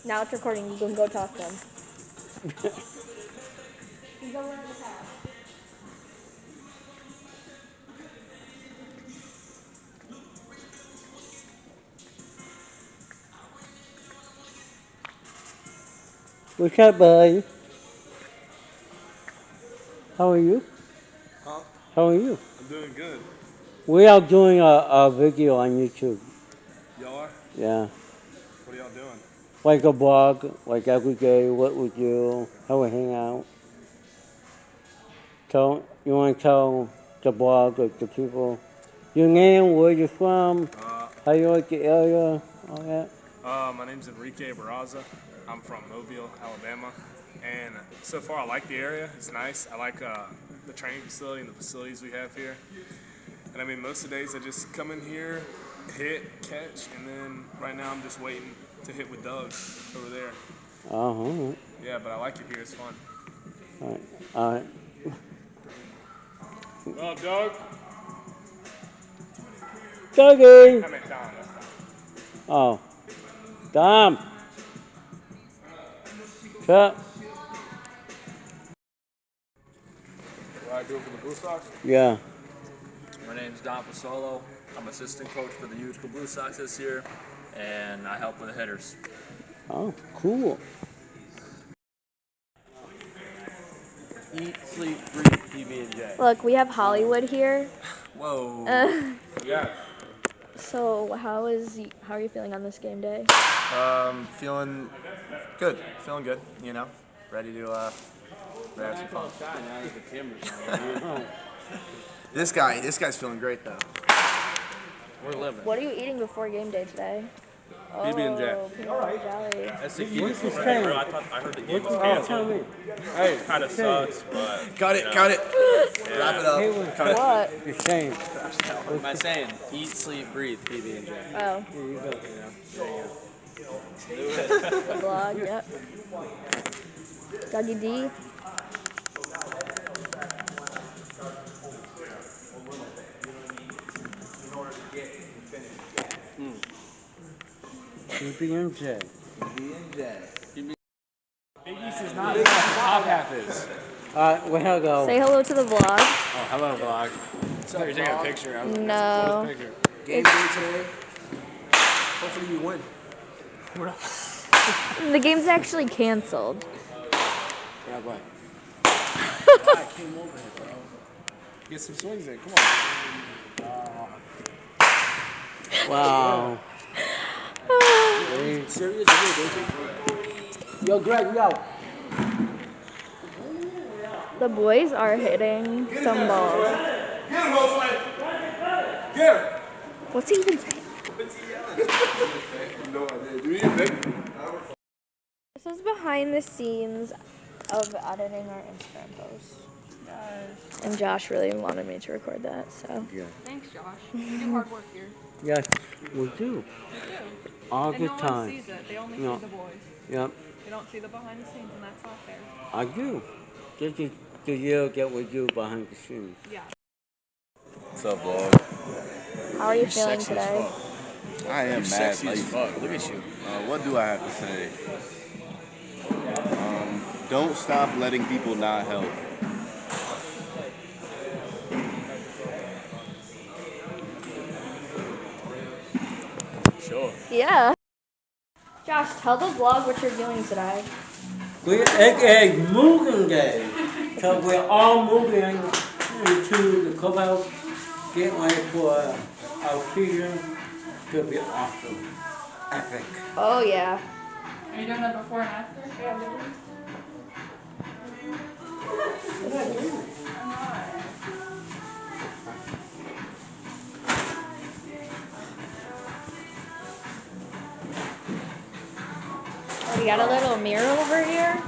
Now it's recording. You can go talk to him. He's over in the house. What's up, buddy? How are you? Huh? How are you? I'm doing good. We are doing a video on YouTube. Y'all are? Yeah. What are y'all doing? Like a blog, like every day, what we do, how we hang out. So, you want to tell the blog, like the people, your name, where you're from, how you like the area, all that? My name's Enrique Barraza. I'm from Mobile, Alabama. And so far, I like the area. It's nice. I like the training facility and the facilities we have here. And I mean, most of the days I just come in here, hit, catch, and then right now I'm just waiting to hit with Doug over there. All right. Yeah, but I like it here. It's fun. All right. Well, Doug. Dougie! I mean, Don. Oh. Dom! What's up? What I do for the Blue Sox? Yeah. My name's Don Fasolo. I'm assistant coach for the Utica Blue Sox this year, and I help with the hitters. Oh, cool. Eat, sleep, breathe, PB&J. Look, we have Hollywood here. Whoa. Yeah. So how are you feeling on this game day? Feeling good. Feeling good. You know, ready to have some fun. This guy's feeling great though. We're living. What are you eating before game day today? PB&J. Oh, peanut butter jelly. That's the key. What's his I name? heard the game was Tell canceled. me. Hey, kind of sucks, but Cut it. Yeah. Wrap it up. Hey, What? You're saying. What am I saying? Eat, sleep, breathe, PB&J. Oh, Here you go. the blog, yep. Dougie D. PB&J. Big East is not what the top half is. We'll go. Say hello to the vlog. Oh, hello, vlog. So you're taking a picture. No. Game day today. Hopefully you win. The game's actually canceled. Yeah, what? I came over here, bro. Get some swings in. Come on. Wow. Serious? Yo, Greg, yo. The boys are hitting some balls. Get him, Jose! Get him! What's he even saying? No idea. Do you think? This is behind the scenes of editing our Instagram posts. And Josh really wanted me to record that, so. Yeah. Thanks, Josh. You do hard work here. Yes, we do. You do. All And the no time. one sees it. They only No. see the boys. Yep, They don't see the behind the scenes, and that's not fair. I do. Just to you get what you behind the scenes. Yeah. What's up, vlog? How are you feeling today? I am mad. Sexy as fuck. Look at you. What do I have to say? Don't stop letting people not help. Sure. Yeah. Josh, tell the vlog what you're doing today. We're aka moving day. So we're all moving into the clubhouse, getting ready for our season. It's gonna be awesome. Epic. Oh, yeah. Are you doing that before and after? Oh, we got a little mirror over here.